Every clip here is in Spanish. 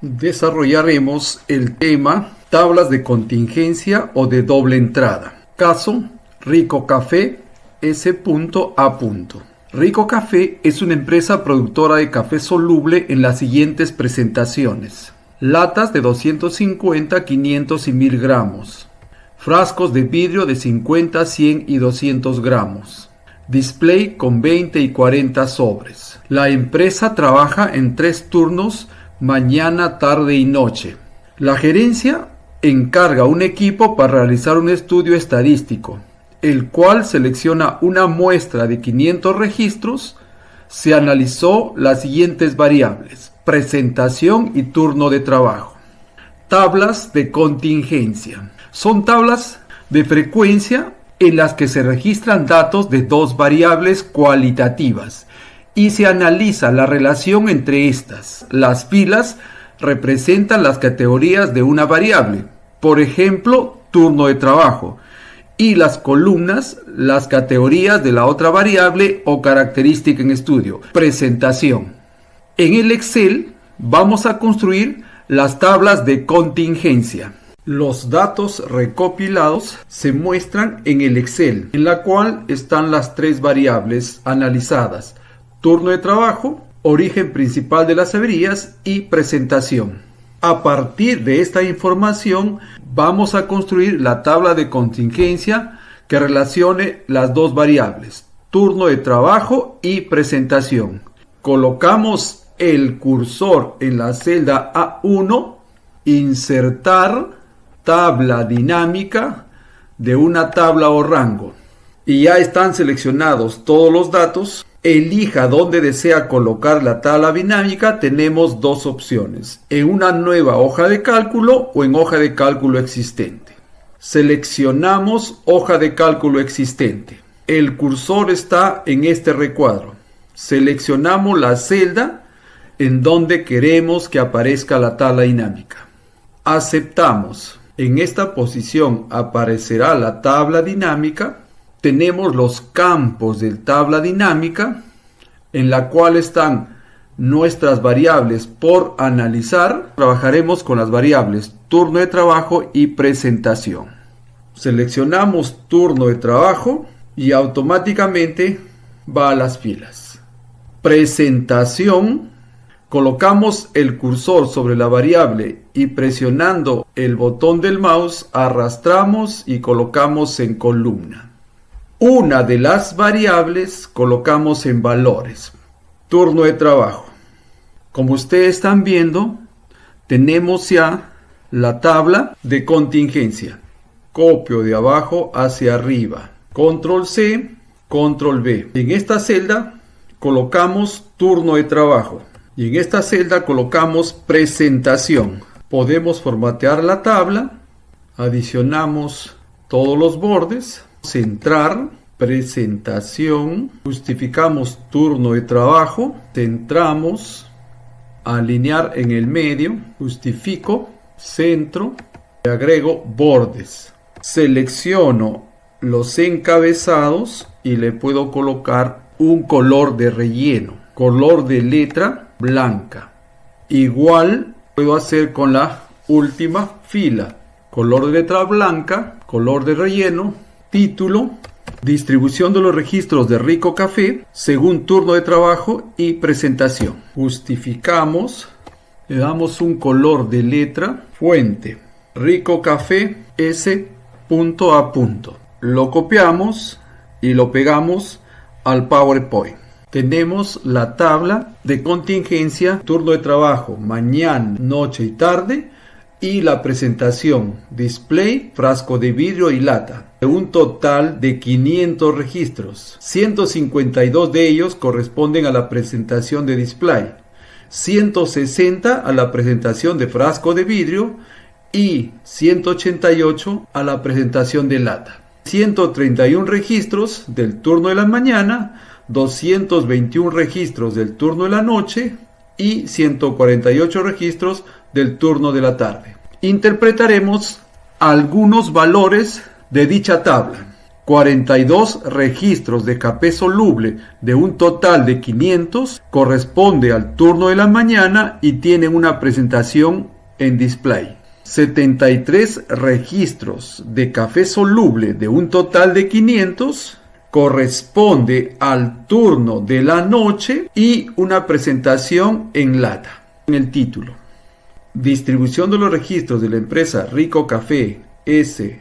Desarrollaremos el tema tablas de contingencia o de doble entrada. Caso Rico Café S.A. Rico Café es una empresa productora de café soluble en las siguientes presentaciones: latas de 250, 500 y 1000 gramos, frascos de vidrio de 50, 100 y 200 gramos, display con 20 y 40 sobres. La empresa trabaja en 3 turnos: mañana, tarde y noche. La gerencia encarga un equipo para realizar un estudio estadístico, el cual selecciona una muestra de 500 registros. Se analizó las siguientes variables: presentación y turno de trabajo. Tablas de contingencia. Son tablas de frecuencia en las que se registran datos de 2 variables cualitativas y se analiza la relación entre estas. Las filas representan las categorías de una variable, por ejemplo, turno de trabajo, y las columnas, las categorías de la otra variable o característica en estudio, presentación. En el Excel vamos a construir las tablas de contingencia. Los datos recopilados se muestran en el Excel, en la cual están las 3 variables analizadas: turno de trabajo, origen principal de las averías y presentación. A partir de esta información vamos a construir la tabla de contingencia que relacione las 2 variables, turno de trabajo y presentación. Colocamos el cursor en la celda A1, insertar tabla dinámica de una tabla o rango. Y ya están seleccionados todos los datos. Elija dónde desea colocar la tabla dinámica. Tenemos 2 opciones: en una nueva hoja de cálculo o en hoja de cálculo existente. Seleccionamos hoja de cálculo existente. El cursor está en este recuadro. Seleccionamos la celda en donde queremos que aparezca la tabla dinámica. Aceptamos. En esta posición aparecerá la tabla dinámica. Tenemos los campos de tabla dinámica, en la cual están nuestras variables por analizar. Trabajaremos con las variables turno de trabajo y presentación. Seleccionamos turno de trabajo y automáticamente va a las filas. Presentación. Colocamos el cursor sobre la variable y presionando el botón del mouse arrastramos y colocamos en columna. Una de las variables colocamos en valores. Turno de trabajo. Como ustedes están viendo, tenemos ya la tabla de contingencia. Copio de abajo hacia arriba. Control C, Control V. En esta celda colocamos turno de trabajo. Y en esta celda colocamos presentación. Podemos formatear la tabla. Adicionamos todos los bordes. Centrar, presentación, justificamos turno de trabajo, centramos, alinear en el medio, justifico, centro, y agrego bordes. Selecciono los encabezados y le puedo colocar un color de relleno, color de letra blanca. Igual puedo hacer con la última fila, color de letra blanca, color de relleno. Título, distribución de los registros de Rico Café según turno de trabajo y presentación. Justificamos, le damos un color de letra. Fuente, Rico Café S.A. Lo copiamos y lo pegamos al PowerPoint. Tenemos la tabla de contingencia, turno de trabajo, mañana, noche y tarde. Y la presentación, display, frasco de vidrio y lata. Un total de 500 registros. 152 de ellos corresponden a la presentación de display. 160 a la presentación de frasco de vidrio y 188 a la presentación de lata. 131 registros del turno de la mañana, 221 registros del turno de la noche y 148 registros del turno de la tarde. Interpretaremos algunos valores de dicha tabla. 42 registros de café soluble de un total de 500 corresponde al turno de la mañana y tienen una presentación en display. 73 registros de café soluble de un total de 500 corresponde al turno de la noche y una presentación en lata. En el título: distribución de los registros de la empresa Rico Café S.A.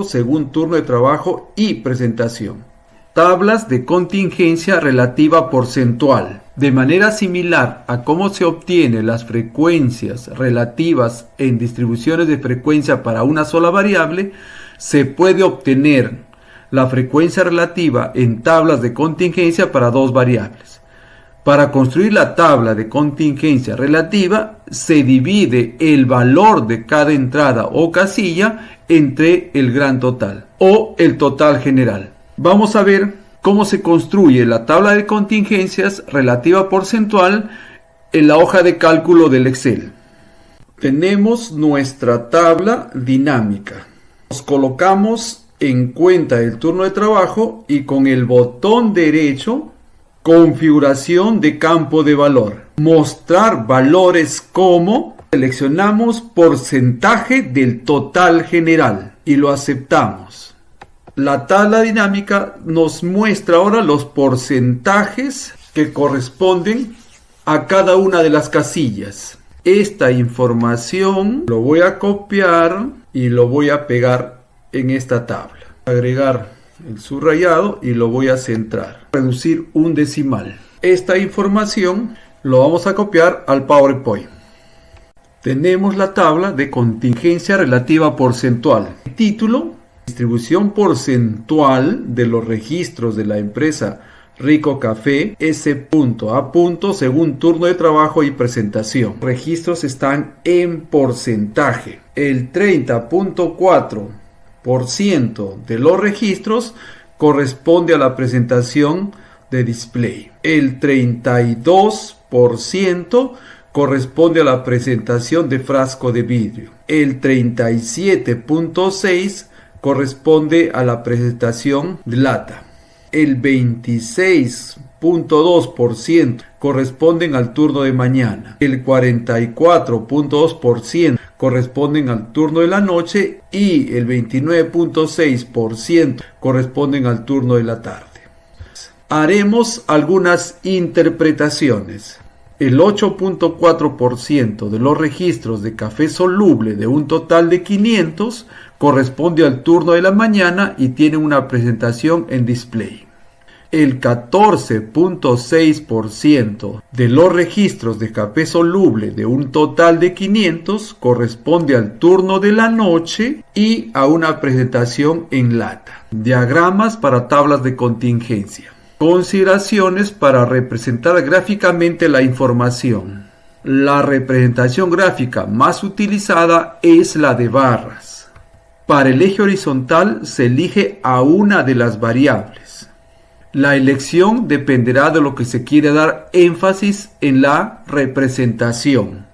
según turno de trabajo y presentación. Tablas de contingencia relativa porcentual. De manera similar a cómo se obtienen las frecuencias relativas en distribuciones de frecuencia para una sola variable, se puede obtener la frecuencia relativa en tablas de contingencia para dos variables. Para construir la tabla de contingencia relativa, se divide el valor de cada entrada o casilla entre el gran total o el total general. Vamos a ver cómo se construye la tabla de contingencias relativa porcentual en la hoja de cálculo del Excel. Tenemos nuestra tabla dinámica. Nos colocamos en cuenta del turno de trabajo y con el botón derecho, configuración de campo de valor, mostrar valores como, seleccionamos porcentaje del total general y lo aceptamos. La tabla dinámica nos muestra ahora los porcentajes que corresponden a cada una de las casillas. Esta información lo voy a copiar y lo voy a pegar en esta tabla. Agregar el subrayado y lo voy a centrar. Reducir un decimal. Esta información lo vamos a copiar al PowerPoint. Tenemos la tabla de contingencia relativa porcentual. Título: distribución porcentual de los registros de la empresa Rico Café S.A. según turno de trabajo y presentación. Registros están en porcentaje. El 30.4% de los registros corresponde a la presentación de display. El 32% corresponde a la presentación de frasco de vidrio. El 37.6% corresponde a la presentación de lata. El 26.2% corresponden al turno de mañana. El 44.2% corresponden al turno de la noche y el 29.6% corresponden al turno de la tarde. Haremos algunas interpretaciones. El 8.4% de los registros de café soluble de un total de 500 corresponde al turno de la mañana y tiene una presentación en display. El 14.6% de los registros de café soluble de un total de 500 corresponde al turno de la noche y a una presentación en lata. Diagramas para tablas de contingencia. Consideraciones para representar gráficamente la información. La representación gráfica más utilizada es la de barras. Para el eje horizontal se elige a una de las variables. La elección dependerá de lo que se quiere dar énfasis en la representación.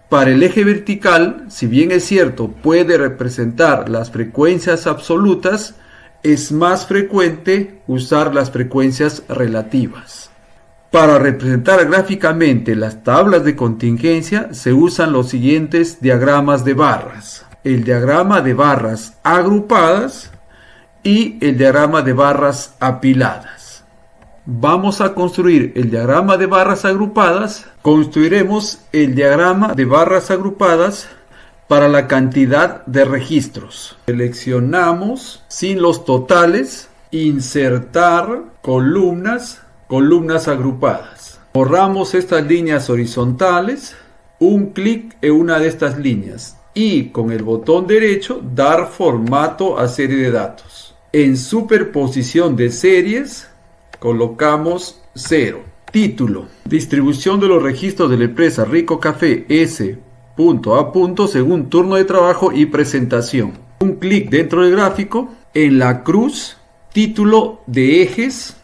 Para el eje vertical, si bien es cierto, puede representar las frecuencias absolutas, es más frecuente usar las frecuencias relativas. Para representar gráficamente las tablas de contingencia se usan los siguientes diagramas de barras. El diagrama de barras agrupadas y el diagrama de barras apiladas. Vamos a construir el diagrama de barras agrupadas. Construiremos el diagrama de barras agrupadas para la cantidad de registros. Seleccionamos sin los totales, insertar columnas agrupadas. Borramos estas líneas horizontales, un clic en una de estas líneas y con el botón derecho dar formato a serie de datos. En superposición de series colocamos 0. Título: distribución de los registros de la empresa Rico Café S.A. según turno de trabajo y presentación. Un clic dentro del gráfico, en la cruz, título de ejes,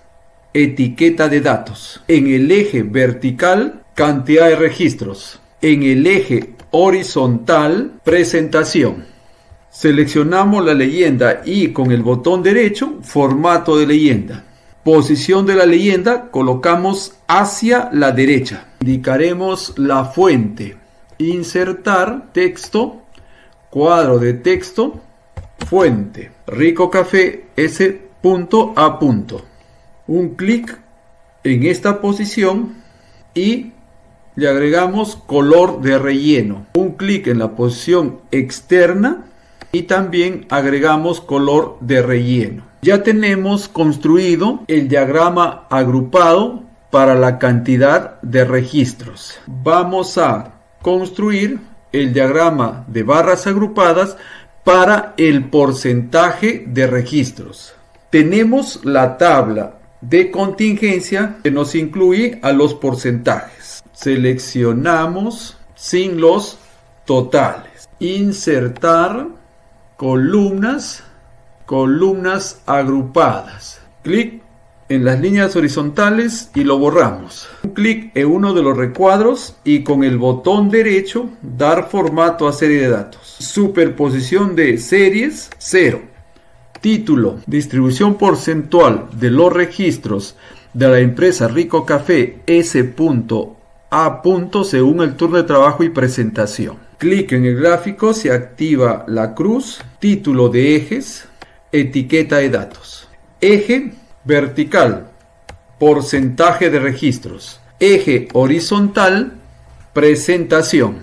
etiqueta de datos. En el eje vertical, cantidad de registros. En el eje horizontal, presentación. Seleccionamos la leyenda y con el botón derecho, formato de leyenda. Posición de la leyenda, colocamos hacia la derecha. Indicaremos la fuente. Insertar texto, cuadro de texto, fuente. Rico Café S.A. Un clic en esta posición y le agregamos color de relleno. Un clic en la posición externa y también agregamos color de relleno. Ya tenemos construido el diagrama agrupado para la cantidad de registros. Vamos a construir el diagrama de barras agrupadas para el porcentaje de registros. Tenemos la tabla de contingencia que nos incluye a los porcentajes. Seleccionamos sin los totales. Insertar columnas agrupadas. Clic en las líneas horizontales y lo borramos. Un clic en uno de los recuadros y con el botón derecho dar formato a serie de datos. Superposición de series 0. Título: distribución porcentual de los registros de la empresa Rico Café S.A. según el turno de trabajo y presentación. Clic en el gráfico, se activa la cruz, título de ejes, etiqueta de datos. Eje vertical, porcentaje de registros. Eje horizontal, presentación.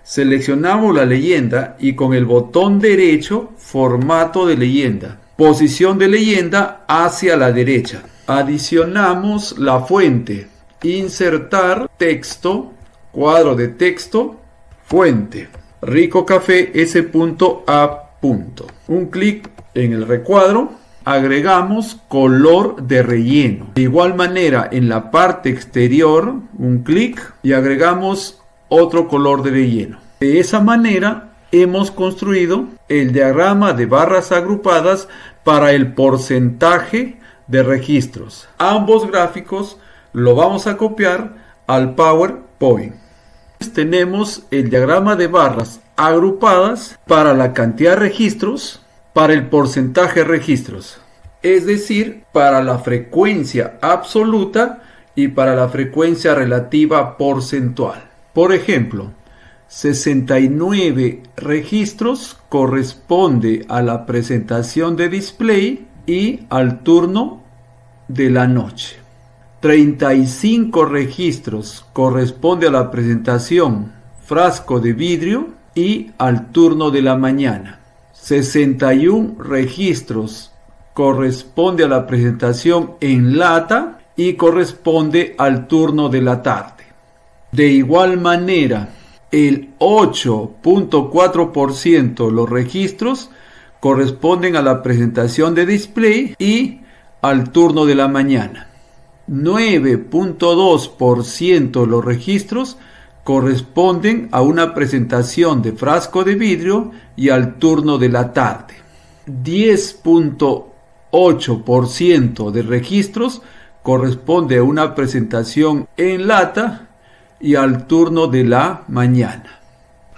Seleccionamos la leyenda y con el botón derecho, formato de leyenda. Posición de leyenda hacia la derecha. Adicionamos la fuente. Insertar texto, cuadro de texto, fuente. Rico Café S.A. Un clic en el recuadro. Agregamos color de relleno. De igual manera, en la parte exterior, un clic y agregamos otro color de relleno. De esa manera, hemos construido el diagrama de barras agrupadas para el porcentaje de registros. Ambos gráficos lo vamos a copiar al PowerPoint. Tenemos el diagrama de barras agrupadas para la cantidad de registros, para el porcentaje de registros, es decir, para la frecuencia absoluta y para la frecuencia relativa porcentual. Por ejemplo, 69 registros corresponde a la presentación de display y al turno de la noche. 35 registros corresponde a la presentación frasco de vidrio y al turno de la mañana. 61 registros corresponde a la presentación en lata y corresponde al turno de la tarde. De igual manera, el 8.4% de los registros corresponden a la presentación de display y al turno de la mañana. 9.2% de los registros corresponden a una presentación de frasco de vidrio y al turno de la tarde. 10.8% de registros corresponde a una presentación en lata y al turno de la mañana.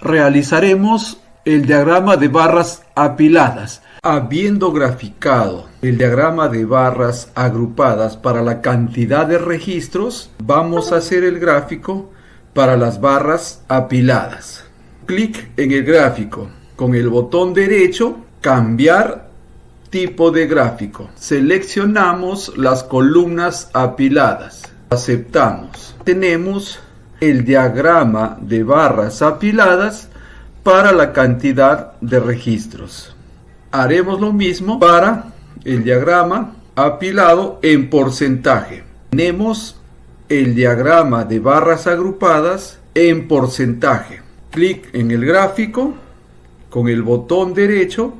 Realizaremos el diagrama de barras apiladas. Habiendo graficado el diagrama de barras agrupadas para la cantidad de registros, vamos a hacer el gráfico para las barras apiladas. Clic en el gráfico. Con el botón derecho, cambiar tipo de gráfico. Seleccionamos las columnas apiladas. Aceptamos. Tenemos el diagrama de barras apiladas para la cantidad de registros. Haremos lo mismo para el diagrama apilado en porcentaje. Tenemos el diagrama de barras agrupadas en porcentaje. Clic en el gráfico, con el botón derecho,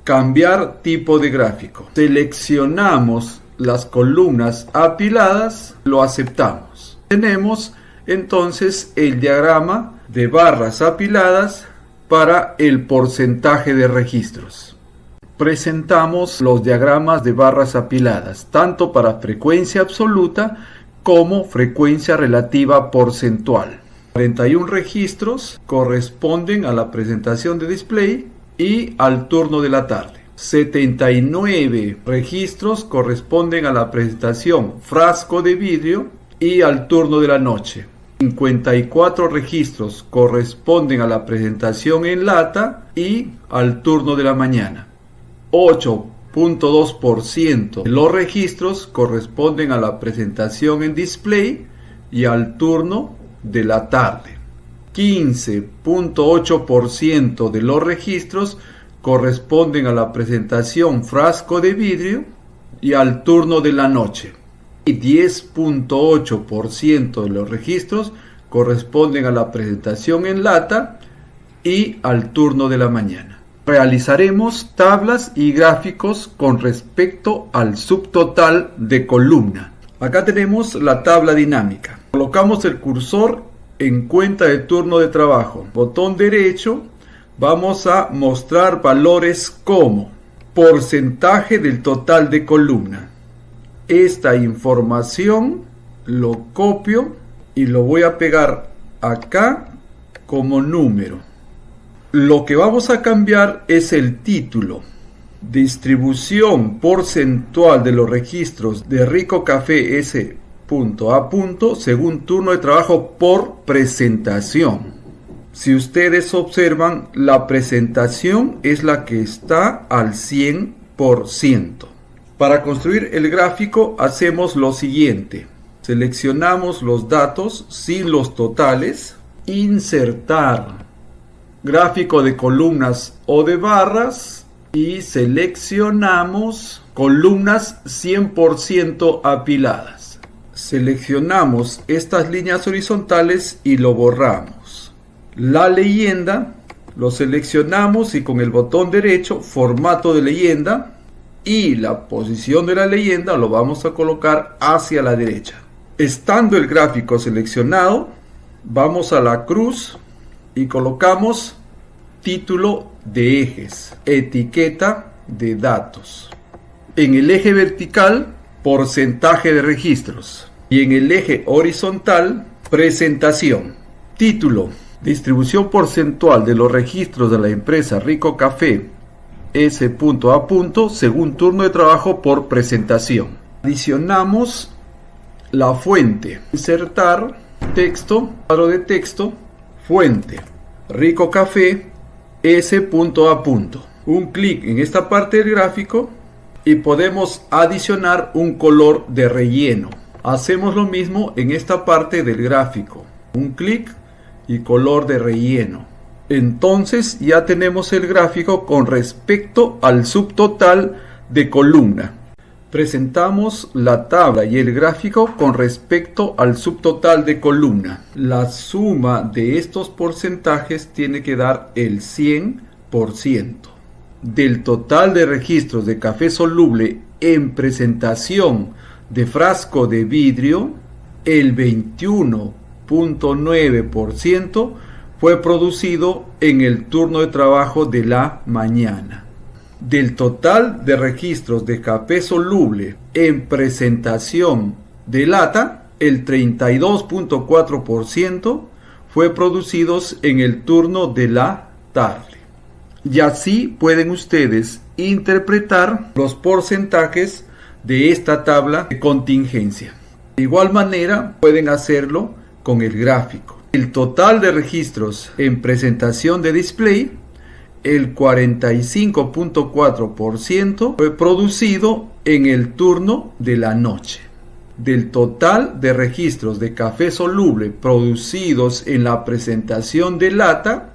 cambiar tipo de gráfico. Seleccionamos las columnas apiladas, lo aceptamos. Tenemos entonces el diagrama de barras apiladas para el porcentaje de registros. Presentamos los diagramas de barras apiladas, tanto para frecuencia absoluta como frecuencia relativa porcentual. 41 registros corresponden a la presentación de display y al turno de la tarde. 79 registros corresponden a la presentación frasco de vidrio y al turno de la noche. 54 registros corresponden a la presentación en lata y al turno de la mañana. 8.2% de los registros corresponden a la presentación en display y al turno de la tarde. 15.8% de los registros corresponden a la presentación frasco de vidrio y al turno de la noche. Y 10.8% de los registros corresponden a la presentación en lata y al turno de la mañana. Realizaremos tablas y gráficos con respecto al subtotal de columna. Acá tenemos la tabla dinámica. Colocamos el cursor en cuenta de turno de trabajo. Botón derecho, vamos a mostrar valores como porcentaje del total de columna. Esta información lo copio y lo voy a pegar acá como número. Lo que vamos a cambiar es el título. Distribución porcentual de los registros de Rico Café S.A. según turno de trabajo por presentación. Si ustedes observan, la presentación es la que está al 100%. Para construir el gráfico hacemos lo siguiente. Seleccionamos los datos sin los totales. Insertar gráfico de columnas o de barras. Y seleccionamos columnas 100% apiladas. Seleccionamos estas líneas horizontales y lo borramos. La leyenda lo seleccionamos y con el botón derecho, formato de leyenda, y la posición de la leyenda lo vamos a colocar hacia la derecha. Estando el gráfico seleccionado, vamos a la cruz y colocamos título de ejes, etiqueta de datos. En el eje vertical, porcentaje de registros. Y en el eje horizontal, presentación. Título: distribución porcentual de los registros de la empresa Rico Café S.A. según turno de trabajo por presentación. Adicionamos la fuente. Insertar texto, cuadro de texto, fuente, Rico Café S.A. Un clic en esta parte del gráfico y podemos adicionar un color de relleno. Hacemos lo mismo en esta parte del gráfico. Un clic y color de relleno. Entonces ya tenemos el gráfico con respecto al subtotal de columna. Presentamos la tabla y el gráfico con respecto al subtotal de columna. La suma de estos porcentajes tiene que dar el 100%. Del total de registros de café soluble en presentación de frasco de vidrio, el 21.9% fue producido en el turno de trabajo de la mañana. Del total de registros de café soluble en presentación de lata, el 32.4% fue producidos en el turno de la tarde. Y así pueden ustedes interpretar los porcentajes de esta tabla de contingencia. De igual manera pueden hacerlo con el gráfico. El total de registros en presentación de display, el 45.4% fue producido en el turno de la noche. Del total de registros de café soluble producidos en la presentación de lata,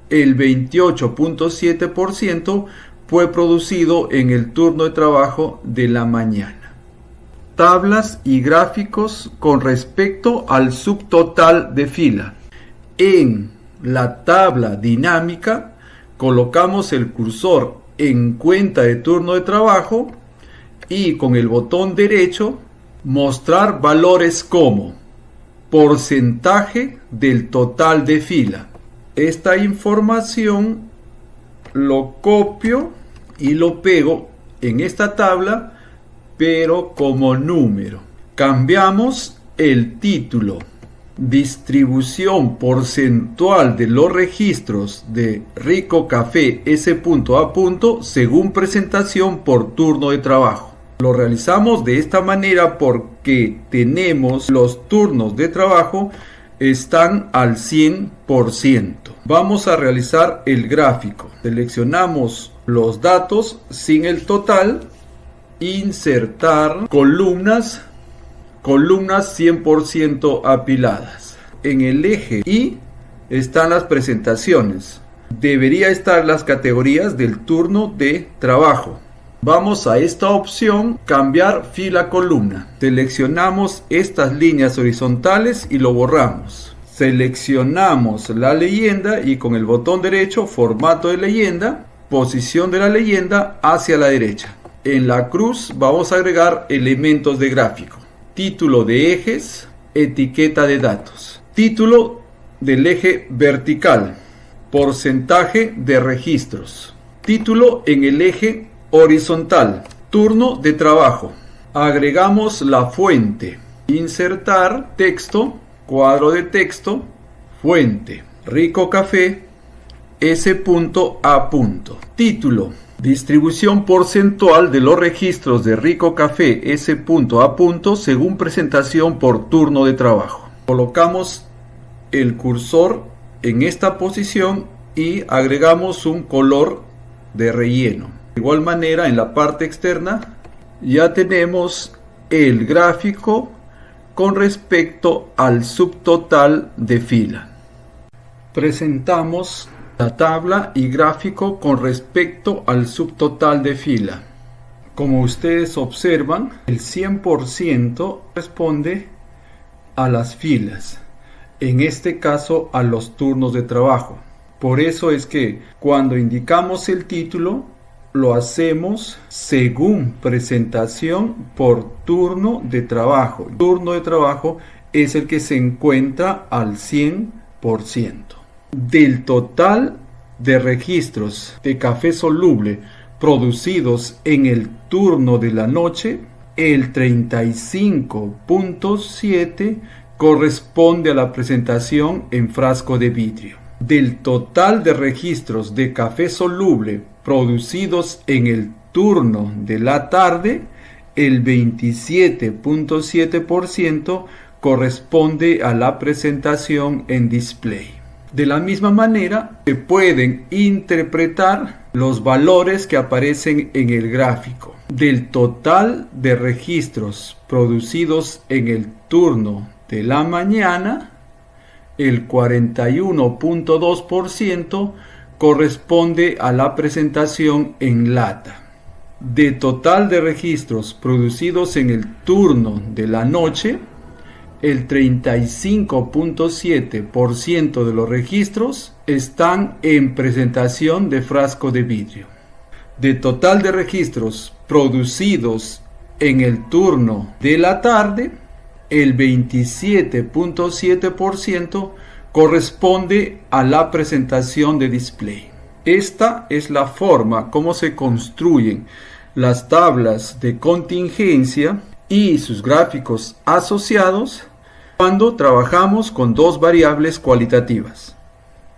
el 28.7% fue producido en el turno de trabajo de la mañana. Tablas y gráficos con respecto al subtotal de fila. En la tabla dinámica colocamos el cursor en cuenta de turno de trabajo y con el botón derecho mostrar valores como porcentaje del total de fila. Esta información lo copio y lo pego en esta tabla, pero como número. Cambiamos el título distribución porcentual de los registros de Rico Café S.A. según presentación por turno de trabajo. Lo realizamos de esta manera porque tenemos los turnos de trabajo están al 100%. Vamos a realizar el gráfico. Seleccionamos los datos sin el total, insertar columnas 100% apiladas. En el eje Y están las presentaciones. Debería estar las categorías del turno de trabajo. Vamos a esta opción, cambiar fila columna. Seleccionamos estas líneas horizontales y lo borramos. Seleccionamos la leyenda y con el botón derecho, formato de leyenda, posición de la leyenda hacia la derecha. En la cruz vamos a agregar elementos de gráfico. Título de ejes, etiqueta de datos. Título del eje vertical, porcentaje de registros. Título en el eje horizontal, turno de trabajo. Agregamos la fuente, insertar texto, cuadro de texto, fuente, Rico Café S.A. Título, distribución porcentual de los registros de Rico Café S.A. según presentación por turno de trabajo. Colocamos el cursor en esta posición y agregamos un color de relleno. De igual manera, en la parte externa ya tenemos el gráfico con respecto al subtotal de fila. Presentamos la tabla y gráfico con respecto al subtotal de fila. Como ustedes observan, el 100% responde a las filas, en este caso a los turnos de trabajo. Por eso es que cuando indicamos el título, lo hacemos según presentación por turno de trabajo. El turno de trabajo es el que se encuentra al 100%. Del total de registros de café soluble producidos en el turno de la noche, el 35.7 corresponde a la presentación en frasco de vidrio. Del total de registros de café soluble producidos en el turno de la tarde, el 27.7% corresponde a la presentación en display. De la misma manera, se pueden interpretar los valores que aparecen en el gráfico. Del total de registros producidos en el turno de la mañana, el 41.2% corresponde a la presentación en lata. De total de registros producidos en el turno de la noche, el 35.7% de los registros están en presentación de frasco de vidrio. De total de registros producidos en el turno de la tarde, el 27.7% corresponde a la presentación de display. Esta es la forma como se construyen las tablas de contingencia y sus gráficos asociados cuando trabajamos con dos variables cualitativas.